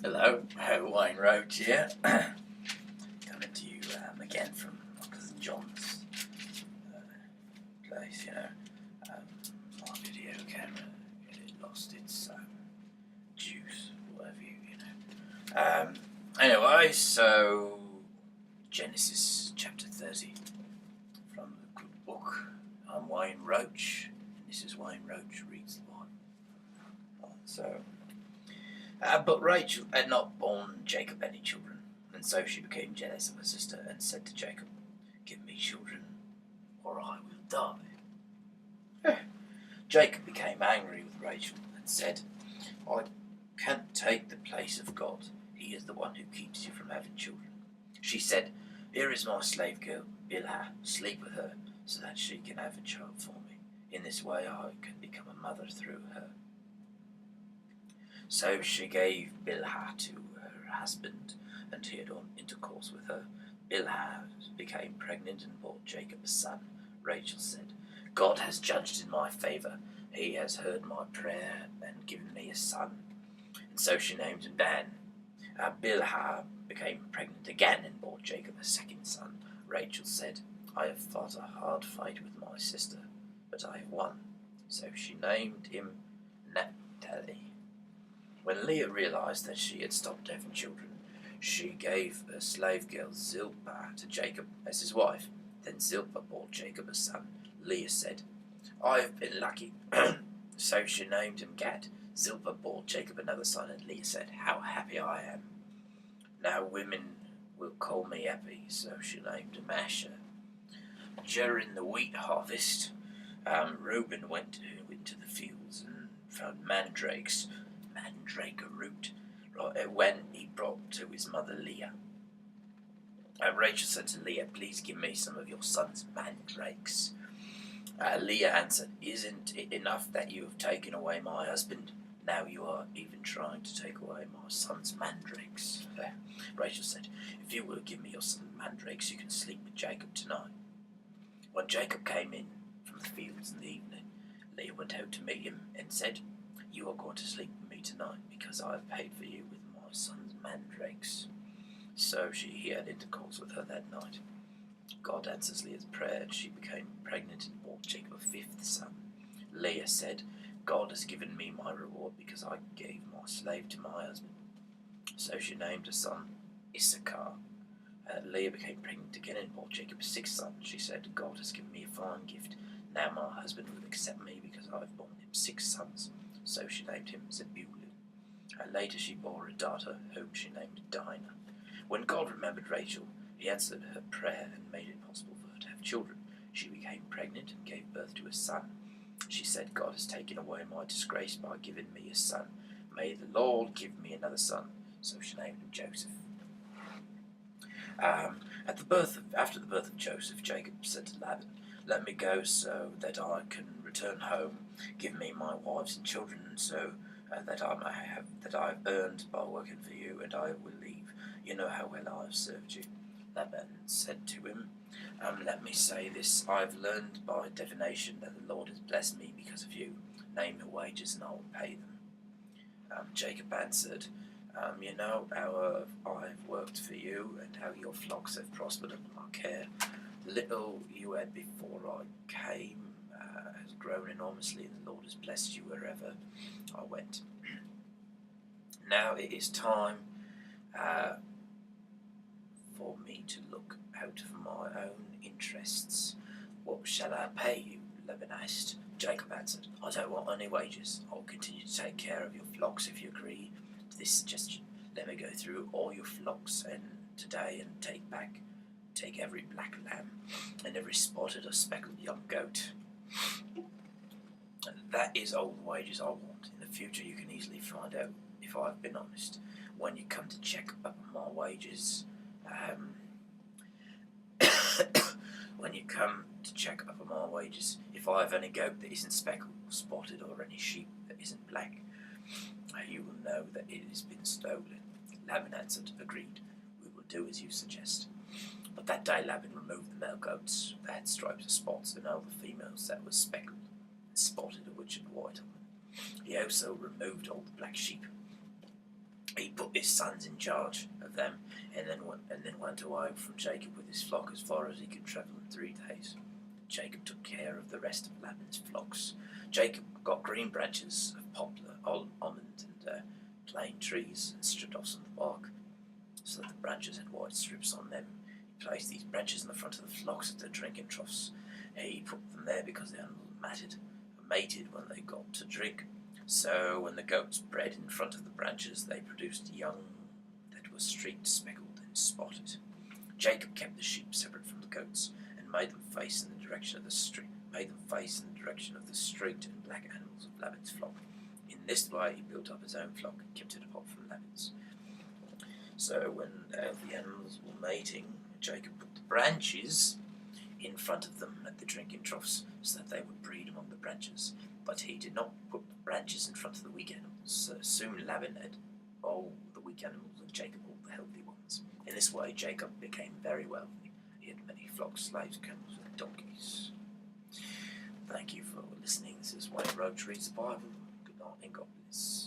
Hello, Wayne Roach here. Coming to you again from my cousin John's place, my video camera, it lost its juice, whatever Anyway, so Genesis chapter 30 from the good book. I'm Wayne Roach, and this is Wayne Roach Reads the Bible. But Rachel had not borne Jacob any children, and so she became jealous of her sister and said to Jacob, "Give me children, or I will die." Jacob became angry with Rachel and said, "I can't take the place of God. He is the one who keeps you from having children." She said, "Here is my slave girl, Bilhah. Sleep with her so that she can have a child for me. In this way I can become a mother through her." So she gave Bilhah to her husband, and he had intercourse with her. Bilhah became pregnant and bore Jacob a son. Rachel said, "God has judged in my favor. He has heard my prayer and given me a son." And so she named him Dan. Bilhah became pregnant again and bore Jacob a second son. Rachel said, "I have fought a hard fight with my sister, but I have won." So she named him Naphtali. When Leah realized that she had stopped having children, she gave her slave girl Zilpah to Jacob as his wife. Then Zilpah bore Jacob a son. Leah said, "I have been lucky." So she named him Gad. Zilpah bore Jacob another son, and Leah said, "How happy I am. Now women will call me happy." So she named him Asher. During the wheat harvest, Reuben went into the fields and found mandrakes, mandrake root, when he brought to his mother Leah. Rachel said to Leah, "Please give me some of your son's mandrakes." Leah answered, "Isn't it enough that you have taken away my husband? Now you are even trying to take away my son's mandrakes." Rachel said, "If you will give me your son's mandrakes, you can sleep with Jacob tonight." When Jacob came in from the fields in the evening, Leah went out to meet him and said, "You are going to sleep with me tonight because I have paid for you with my son's mandrakes." So he had intercourse with her that night. God answers Leah's prayer, and she became pregnant and bore Jacob a fifth son. Leah said, "God has given me my reward because I gave my slave to my husband." So she named her son Issachar. Leah became pregnant again and bore Jacob a sixth son. She said, "God has given me a fine gift. Now my husband will accept me because I have borne him 6 sons." So she named him Zebulun. Later she bore a daughter, whom she named Dinah. When God remembered Rachel, he answered her prayer and made it possible for her to have children. She became pregnant and gave birth to a son. She said, "God has taken away my disgrace by giving me a son. May the Lord give me another son." So she named him Joseph. After the birth of Joseph, Jacob said to Laban, "Let me go so that I can return home. Give me my wives and children, so that I may have that I have earned by working for you, and I will leave. You know how well I have served you." Laban said to him, "Let me say this: I have learned by divination that the Lord has blessed me because of you. Name your wages, and I will pay them." Jacob answered, "You know how I have worked for you, and how your flocks have prospered under my care. The little you had before I came has grown enormously, and the Lord has blessed you wherever I went. Now it is time for me to look out for my own interests. What shall I pay you?" Laban asked. Jacob answered, "I don't want any wages. I will continue to take care of your flocks if you agree to this suggestion. Let me go through all your flocks today and take every black lamb and every spotted or speckled young goat. And that is all the wages I want. In the future you can easily find out if I've been honest. When you come to check up on my wages, if I have any goat that isn't speckled or spotted, or any sheep that isn't black, you will know that it has been stolen." Laban answered, "Agreed, we will do as you suggest." But that day Laban removed the male goats that had stripes or spots, and all the females that were speckled and spotted or which had white on them. He also removed all the black sheep. He put his sons in charge of them, and then went away from Jacob with his flock as far as he could travel in 3 days. Jacob took care of the rest of Laban's flocks. Jacob got green branches of poplar, almond, and plane trees and stripped off some of the bark, so that the branches had white strips on them. He placed these branches in the front of the flocks at their drinking troughs. He put them there because the animals mated when they got to drink. So when the goats bred in front of the branches, they produced young that were streaked, speckled, and spotted. Jacob kept the sheep separate from the goats and made them face in the direction of the streaked and black animals of Laban's flock. In this way, he built up his own flock and kept it apart from Laban's. So when the animals were mating, Jacob put the branches in front of them at the drinking troughs so that they would breed among the branches. But he did not put the branches in front of the weak animals. So soon Laban had all the weak animals and Jacob all the healthy ones. In this way, Jacob became very wealthy. He had many flocks, slaves, camels, and donkeys. Thank you for listening. This is Roach reads the Bible. Good night and God bless.